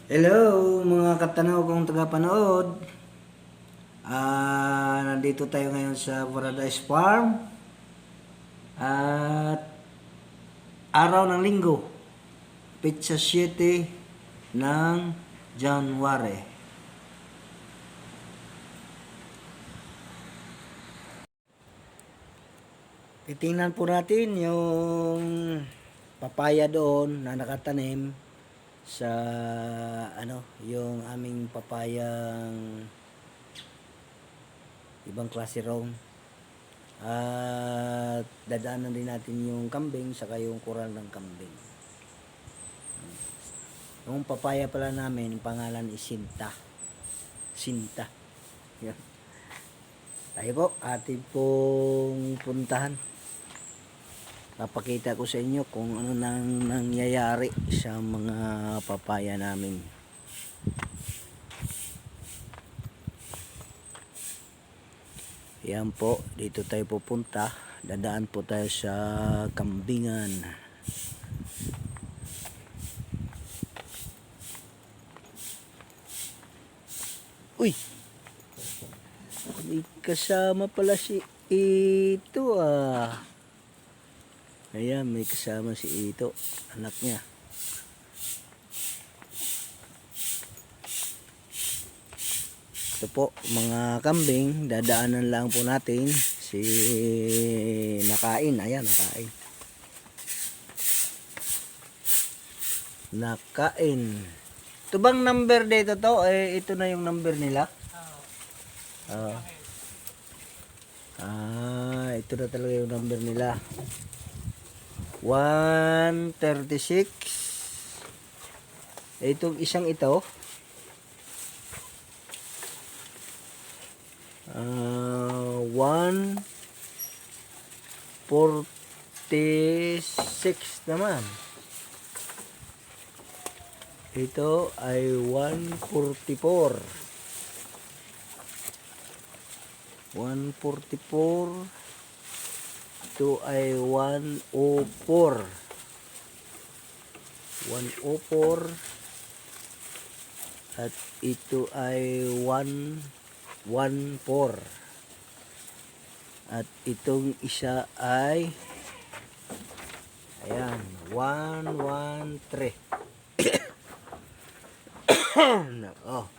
Hello mga katanaw kong tagapanood. Nandito tayo ngayon sa Paradise Farm. At araw ng linggo, Petsa 7 ng January. Titingnan po natin yung papaya doon na nakatanim sa yung aming papayang ibang klase raw. At dadaanan din natin yung kambing saka yung kural ng kambing. Yung papaya pala namin, pangalan is Sinta. Sinta. Yan. Tayo po, atin pong puntahan. Papakita ko sa inyo kung ano nang nangyayari sa mga papaya namin. Yan po, dito tayo pupunta. Dadaan po tayo sa kambingan. Uy! May kasama pala si Ito Ayan, may kasama si Ito, anak niya. Ito po, mga kambing, dadaanan lang po natin si Nakain. Ayan, Nakain. Nakain. Ito bang number dito to? Ito na yung number nila? Ito na talaga yung number nila. 136. Itong isang ito. 146 naman. Ito ay 144. 144. Ito ay 104. 104. At ito ay 114. At itong isa ay ayan, 113. Oh.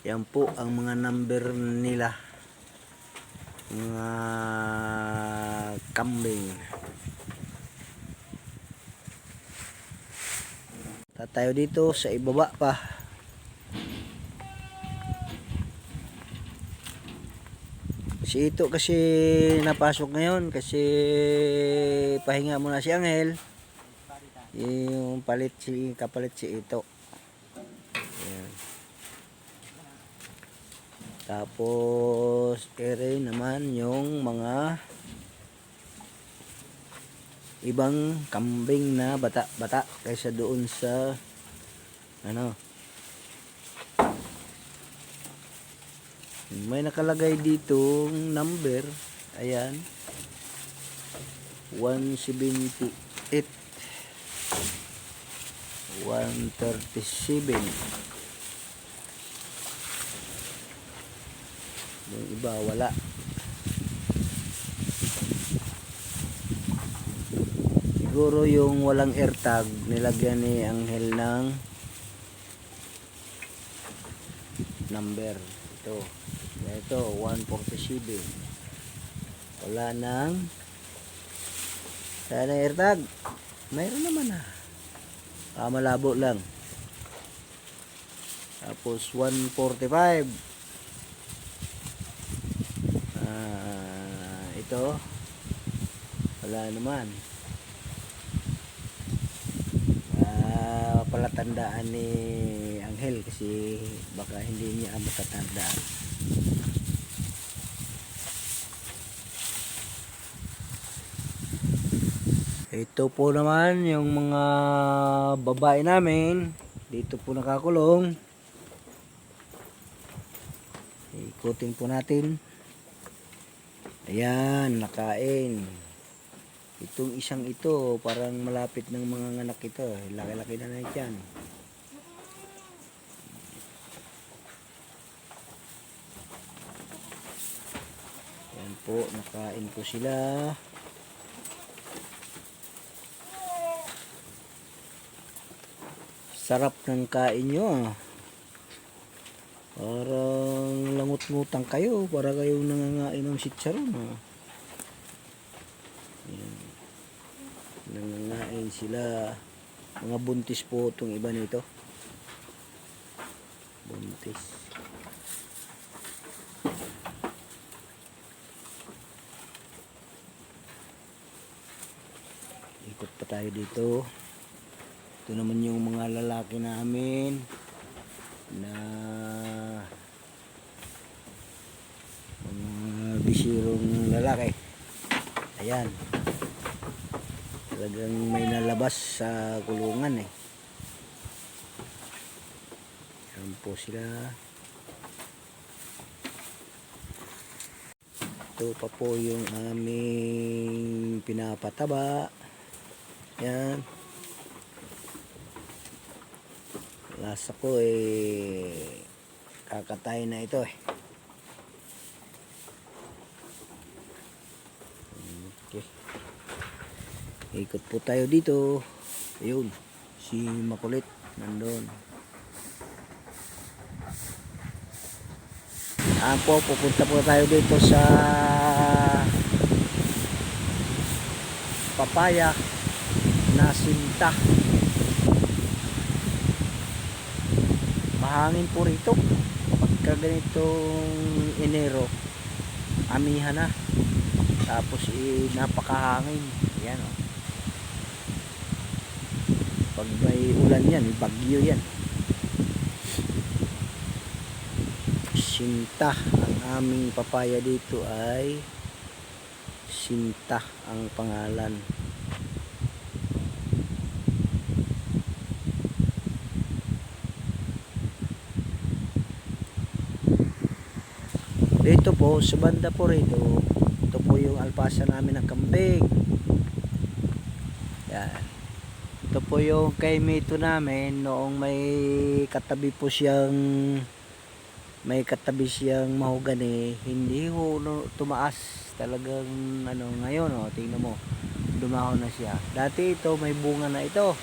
Yan po ang mga number nila. Mga kambing. Tayo dito sa ibaba pa. Si Ito kasi napasok ngayon kasi pahinga muna si Angel. Yung kapalit si Ito. Ayan. Tapos ere naman yung mga ibang kambing na bata kaysa doon sa may nakalagay dito number. Ayan, 178, 137. Yung iba wala. Siguro yung walang AirTag nilagyan ni Angel ng number. Ito 147. Wala nang sana AirTag. Mayroon naman malabo lang. Tapos 145. Ito wala naman. Palatandaan ni Angel kasi baka hindi niya matatandaan. Ito po naman yung mga babae namin. Dito po nakakulong. Ikutin po natin. Ayan, Nakain. Itong isang ito, parang malapit ng mga anak ito. Laki-laki na na yan. Yan po, nakain po sila. Sarap ng kain nyo ah. Parang langot-ngutang kayo. Para kayong nangangain ng sitsaron ah. Yan. Nangangain sila. Mga buntis po itong iba nito. Buntis. Ikot pa tayo dito. Ito naman yung mga lalaki namin na mga bisirong lalaki. Ayan. Talagang may nalabas sa kulungan eh. Ayan po sila. Ito pa po yung aming pinapataba. Ayan. Lasa ko eh kakatay na ito eh. Okay. Ikot po tayo dito. Ayun, si Makulit nandun. Po, pupunta po tayo dito sa papaya na sinta. Mahangin po rito pagka ganitong Enero, amihan na, tapos napakahangin. Yan oh. Pag may ulan yan, bagyo yan. Sinta, ang aming papaya dito ay Sinta ang pangalan. Dito po, sa banda po rito, ito po yung alpasa namin ng kambing. Yan. Ito po yung kay Mito namin noong may katabi siyang mahogani, hindi ho tumaas talagang ano ngayon oh, tingnan mo, dumahon na siya. Dati ito may bunga na ito,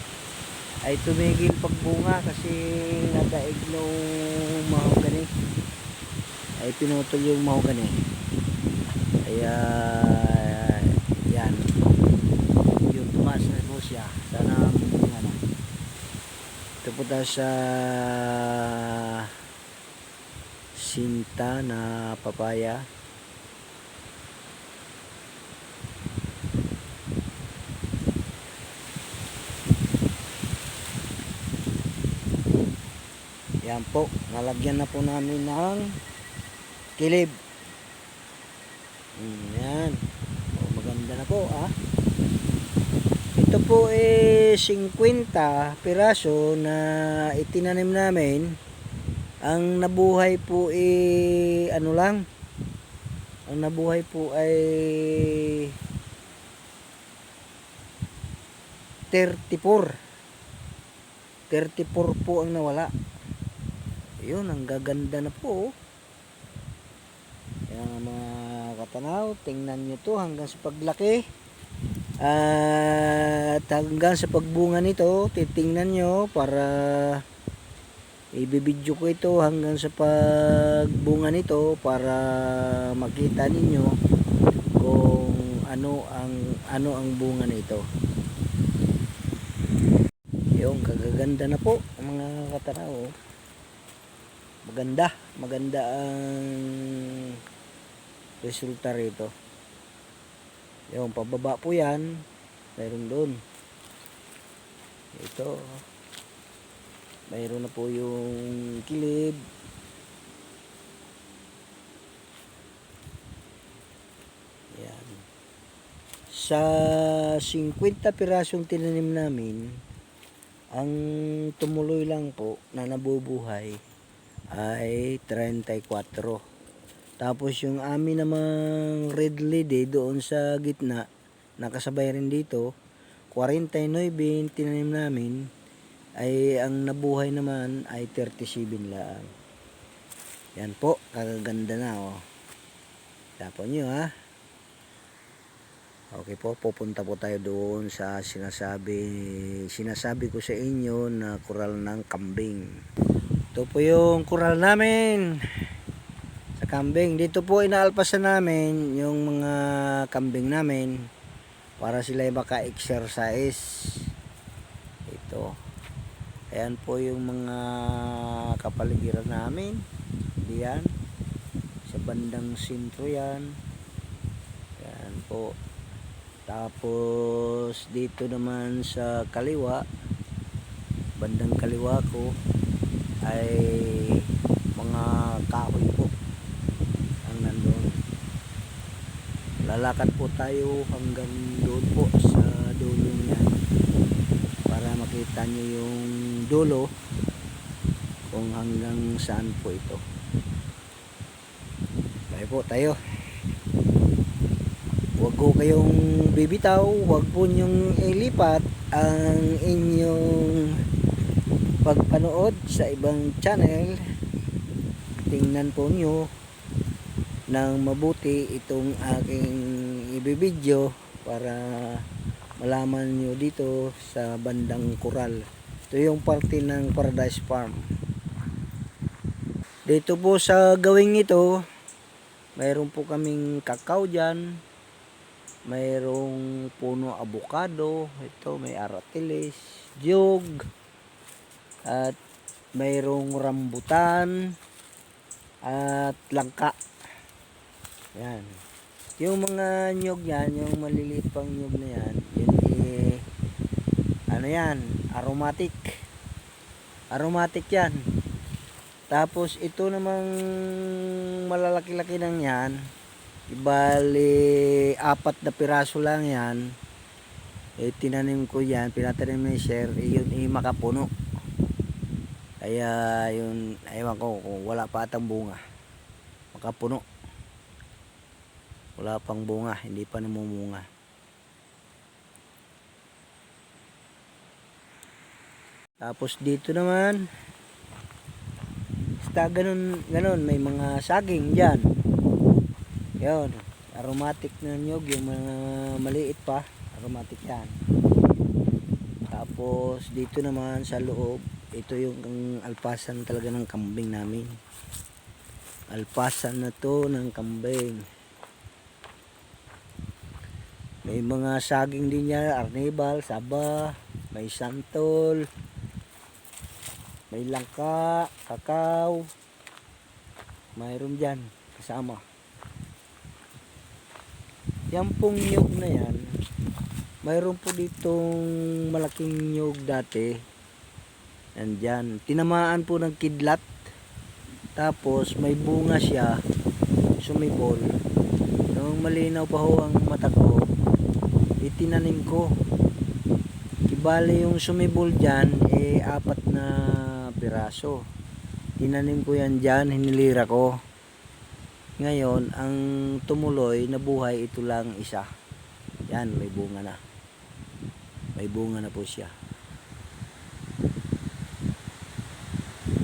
ay tumigil pagbunga kasi nadaig nung mahogani, ay pinutol yung mahogani. Kaya yan, yung tumaas na po siya. Sana ano, ito po tayo sa Sinta na papaya. Yan po, nalagyan na po namin ng kilib. Yan. O, maganda na po ah. Ito po 50 piraso na itinanim namin. Ang nabuhay po ano lang. Ang nabuhay po ay 34 po ang nawala. Ayun, ang gaganda na po. Yan mga katanaw, tingnan nyo to hanggang sa paglaki. At hanggang sa pagbunga nito, titingnan nyo para ibibidyo ko ito hanggang sa pagbunga nito para makita ninyo kung ano ang bunga nito. Yung kagaganda na po mga katanaw. Maganda ang resulta rito. Yung pababa po yan, mayroon doon. Ito mayroon na po yung kilib. Yan. Sa 50 pirasong tinanim namin, ang tumuloy lang po na nabubuhay ay 34. Tapos yung amin namang red lady doon sa gitna, nakasabay rin dito. 49 tinanim namin, ay ang nabuhay naman ay 37 lang. Yan po, kagaganda na oh. Tapon nyo ha. Okay po, pupunta po tayo doon sa sinasabi ko sa inyo na kural ng kambing. Ito po yung kural namin sa kambing. Dito po inaalpasan namin yung mga kambing namin para sila ay maka-exercise. Ito. Ayan po yung mga kapaligiran namin. Diyan. Sa bandang sentro yan. Ayan po. Tapos dito naman sa kaliwa, bandang kaliwa ko ay mga kahoy po ang nandun. Lalakad po tayo hanggang doon po sa dulo niyan para makita nyo yung dulo kung hanggang saan po ito. Tayo po tayo. Huwag ko kayong bibitaw, huwag po nyong ilipat ang inyong pagpanood sa ibang channel. Tingnan po nyo ng mabuti itong aking ibibidyo para malaman nyo dito sa bandang Coral. Ito yung parte ng Paradise Farm. Dito po sa gawing ito, mayroon po kaming kakao dyan. Mayroong puno avocado, ito may aratilis, jug, at mayroong rambutan at langka. Yan. Yung mga nyog yan, yung maliliit pang nyog na yan, yun ano yan, aromatic. Aromatic yan. Tapos ito namang malalaki-laki lang yan, ibali 4 na piraso lang yan, tinanim ko yan, pinatanim ni Sir, yun makapuno. Kaya yun, ewan ko kung wala pa atang bunga, makapuno, wala pang bunga, hindi pa namumunga. Tapos dito naman basta ganun, may mga saging dyan. Yun, aromatic na nyog, yung mga maliit pa, aromatic yan. Tapos dito naman sa loob, ito yung alpasan talaga ng kambing namin. Alpasan na to ng kambing. May mga saging din yan, arnibal, saba, may santol, may langka, kakao, mayroon dyan kasama. Yan pong nyog na yan, mayroon po ditong malaking nyog dati. Nandyan, tinamaan po ng kidlat. Tapos may bunga siya, sumibol. Nung malinaw pa ho ang mata ko, itinanim ko. Ibali yung sumibol dyan, 4 na piraso. Tinanim ko yan dyan, hinilira ko. Ngayon, ang tumuloy na buhay, ito lang isa. Yan, may bunga na. May bunga na po siya.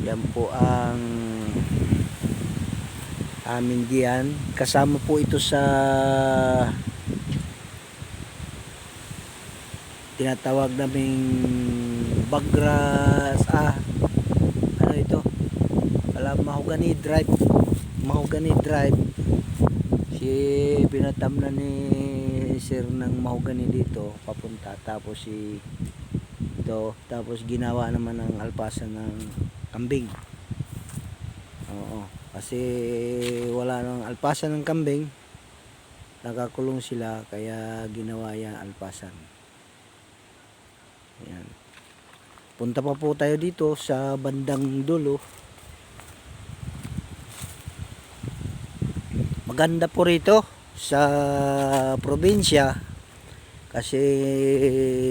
Yan po ang amin diyan. Kasama po ito sa tinatawag naming bagras. Ano ito? Mahogany Drive. Mahogany Drive. Si pinatamnan ni Sir ng mahogany dito papunta, tapos tapos ginawa naman ng alpasan ng kambing. Oo, kasi wala nang alpasan ng kambing, nakakulong sila, kaya ginawa yan alpasan. Ayan. Punta pa po tayo dito sa bandang dulo. Maganda po rito sa probinsya kasi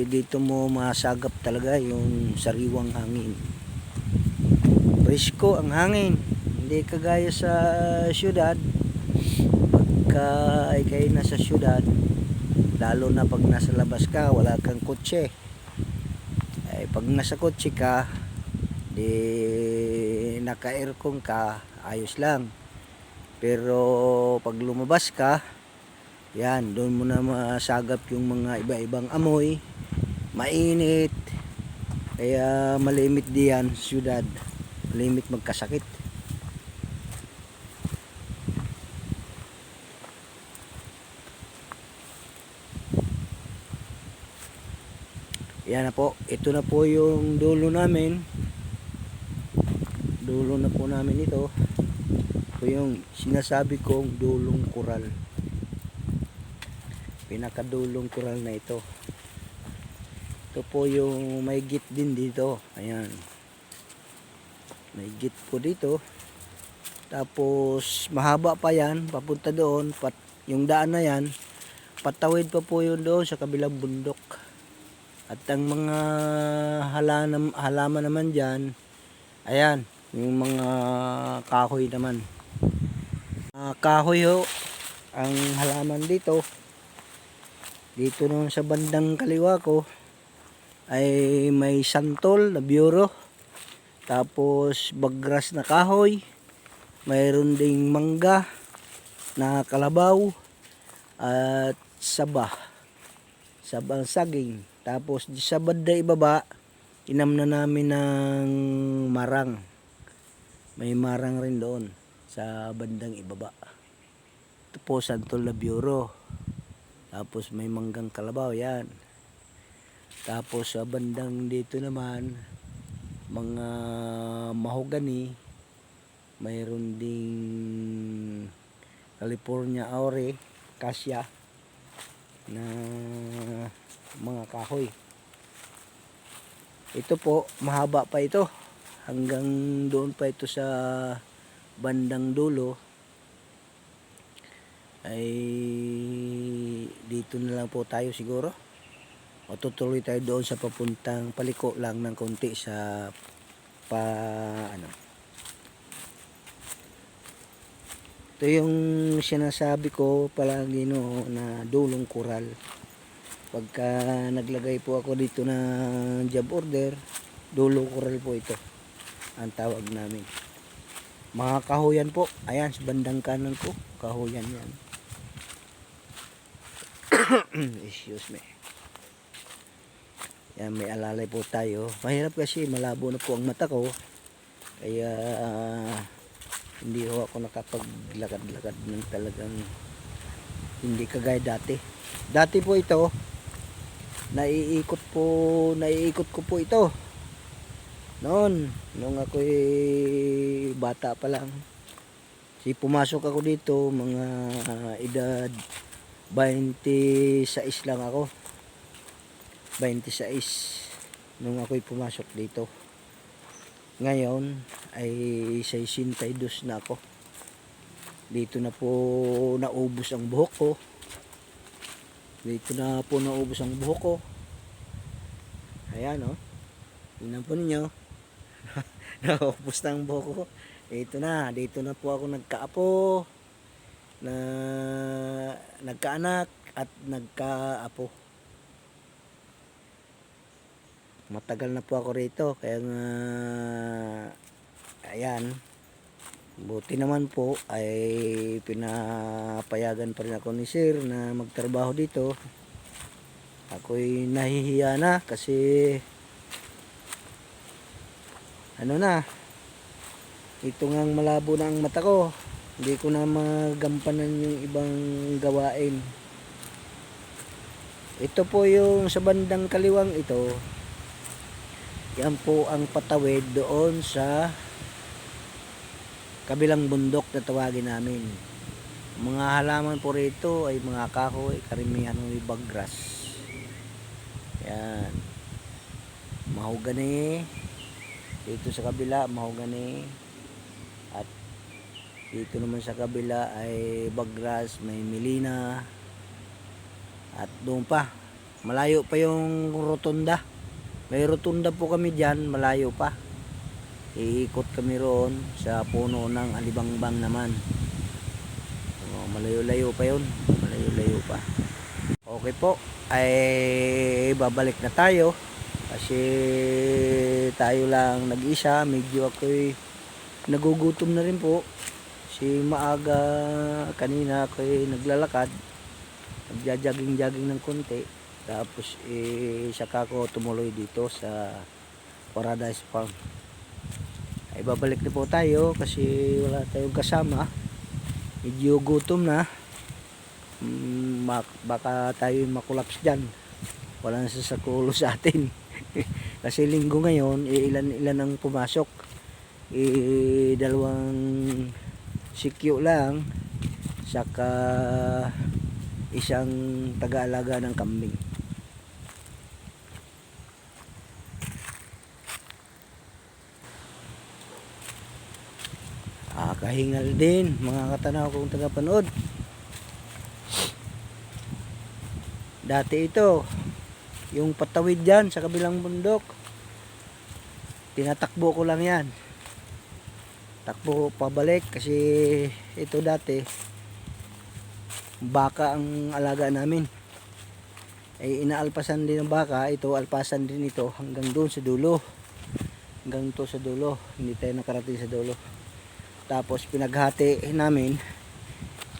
dito mo masagap talaga yung sariwang hangin. Presko ang hangin, hindi kagaya sa syudad. Pagka kayo nasa syudad, lalo na pag nasa labas ka, wala kang kotse. Ay pag nasa kotse ka, di naka-aircon ka, ayos lang. Pero pag lumabas ka, yan, doon mo na masagap yung mga iba-ibang amoy, mainit, kaya malimit diyan syudad, malimit magkasakit. Yan na po, ito na po yung dulo namin. Dulo na po namin ito. Ito yung sinasabi kong dulong kural. Pinakadulong kural na ito. Ito po yung may git din dito. Ayan. May git po dito. Tapos mahaba pa yan, papunta doon. Yung daan na yan, patawid pa po yun doon sa kabilang bundok. At ang mga halaman naman dyan, ayan, yung mga kahoy naman. Kahoy ho, ang halaman dito. Dito naman sa bandang kaliwa ko, ay may santol na biyuro. Tapos bagras na kahoy. Mayroon ding mangga na kalabaw. At sabang saging. Tapos sa banda ibaba, inam na namin ng marang. May marang rin doon sa bandang ibaba. Ito po santol na biyuro. Tapos may manggang kalabaw, yan. Tapos sa bandang dito naman, mga mahogany. Mayroon ding California Aure, Cassia, na mga kahoy. Ito po, mahaba pa ito. Hanggang doon pa ito sa bandang dulo. Ay dito na lang po tayo siguro. O tutuloy tayo doon sa papuntang paliko lang ng konti sa Ito yung sinasabi ko palagi no, na dulong kural. Pagka naglagay po ako dito ng job order, dulong kural po ito ang tawag namin. Mga kahoyan po, ayan sa bandang kanan ko, kahoyan yan. Excuse me. Yan, may alalay po tayo. Mahirap kasi malabo na po ang mata ko. Kaya hindi ho ako nakapaglakad-lakad ng talagang hindi kagaya dati. Dati po ito, naiikot ko po ito. Nung ako'y bata pa lang. Pumasok ako dito, mga edad 26 lang ako. 26 nung ako'y pumasok dito. Ngayon ay 62 na ako. Dito na po naubos ang buhok ko. Ayan o. Tingnan po ninyo. Naubos na ang buhok ko. Dito na po ako nagkaapo. Nagkaanak at nagkaapo. Matagal na po ako rito, kaya nga ayan, buti naman po ay pinapayagan pa rin ako ni sir na magtrabaho dito. Ako'y nahihiya na kasi ito nga malabo na ang mata ko, hindi ko na magampanan yung ibang gawain. Ito po yung sa bandang kaliwang ito. Yan po ang patawid doon sa kabilang bundok na tawagin namin. Mga halaman po rito ay mga kahoy, karamihan ng bagras. Yan. Mahogany. Dito sa kabila, mahogany. At dito naman sa kabila ay bagras, may milina. At doon pa, malayo pa yung rotunda. May rotunda po kami dyan, malayo pa. Iikot kami roon sa puno ng alibangbang naman. Malayo-layo pa yun. Malayo-layo pa. Okay po, ay babalik na tayo kasi tayo lang nag-isa. Medyo ako'y nagugutom na rin po. Si maaga kanina ako'y naglalakad, nagja-jogging ng konti. Tapos saka ko tumuloy dito sa Paradise Farm. Ay babalik na po tayo kasi wala tayong kasama. Medyo gutom na. Baka tayo makulaps dyan, wala na sa sakulo sa atin. Kasi linggo ngayon, ilan ang pumasok, dalawang sikyo lang, saka isang taga-alaga ng kambing. Kahingal din mga katanaw kong tagapanood. Dati ito, yung patawid dyan sa kabilang bundok, tinatakbo ko lang yan. Takbo pabalik kasi ito dati, baka ang alaga namin. Ay inaalpasan din ng baka, ito alpasan din ito hanggang doon sa dulo. Hanggang to sa dulo, hindi tayo nakarating sa dulo. Tapos pinaghati namin,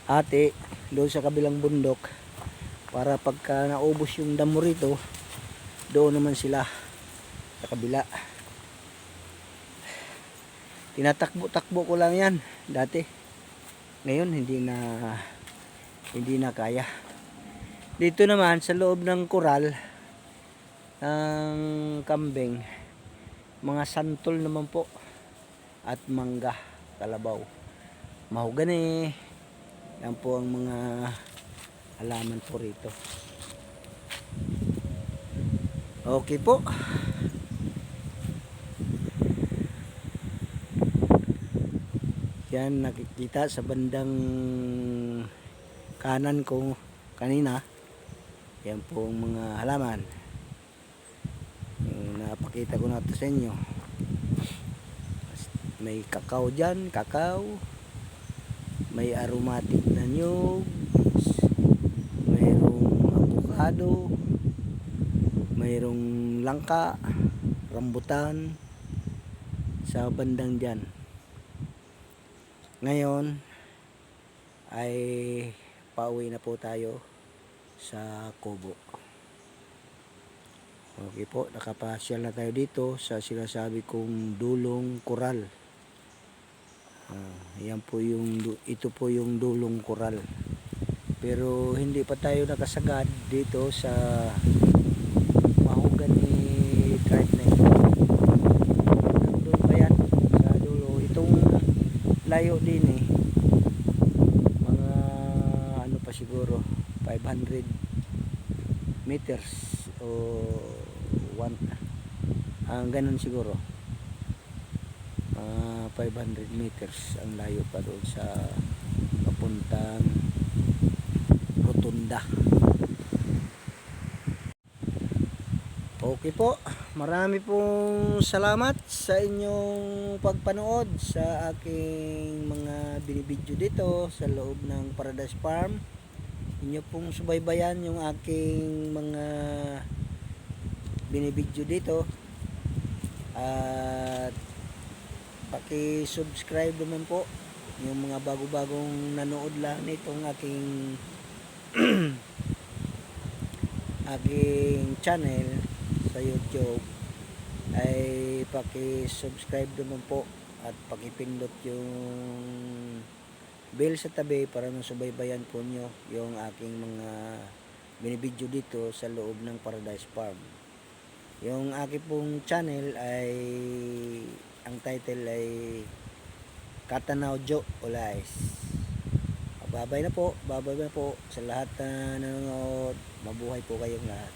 hati doon sa kabilang bundok, para pagka naubos yung damo rito, doon naman sila sa kabila. Tinatakbo-takbo ko lang yan dati. Ngayon hindi na kaya. Dito naman sa loob ng kural ng kambing, mga santol naman po at mangga, kalabaw, mahogani. Yan po ang mga halaman po rito. Okay po. Yan nakikita sa bandang kanan ko kanina. Yan po ang mga halaman. Napakita ko na ito sa inyo. May kakao dyan, kakao. May aromatic na nyug. Mayroong avocado. Mayroong langka, rambutan sa bandang dyan. Ngayon ay pauwi na po tayo sa Kubo. Okay po, nakapasyal na tayo dito sa sinasabi kong Dulong Kural. Ito po yung Dulong Kural. Pero hindi pa tayo nakasagad dito sa mahogany tribe na ito. Nandun pa yan sa dulo. Itong layo din mga ano pa siguro 500 meters o 1 ganun siguro. 500 meters ang layo pa doon sa papuntang Rotunda. Okay po, marami pong salamat sa inyong pagpanood sa aking mga binibidyo dito sa loob ng Paradise Farm. Inyo pong subaybayan yung aking mga binibidyo dito at paki-subscribe naman po yung mga bago-bagong nanood lang nitong aking aking channel sa YouTube, ay paki-subscribe naman po at paki-pindot yung bell sa tabi para masubaybayan po nyo yung aking mga binibidyo dito sa loob ng Paradise Farm. Yung aking pong channel ay ang title ay Katanaw Jo Olays. Babay na po sa lahat na nanonood. Mabuhay po kayong lahat.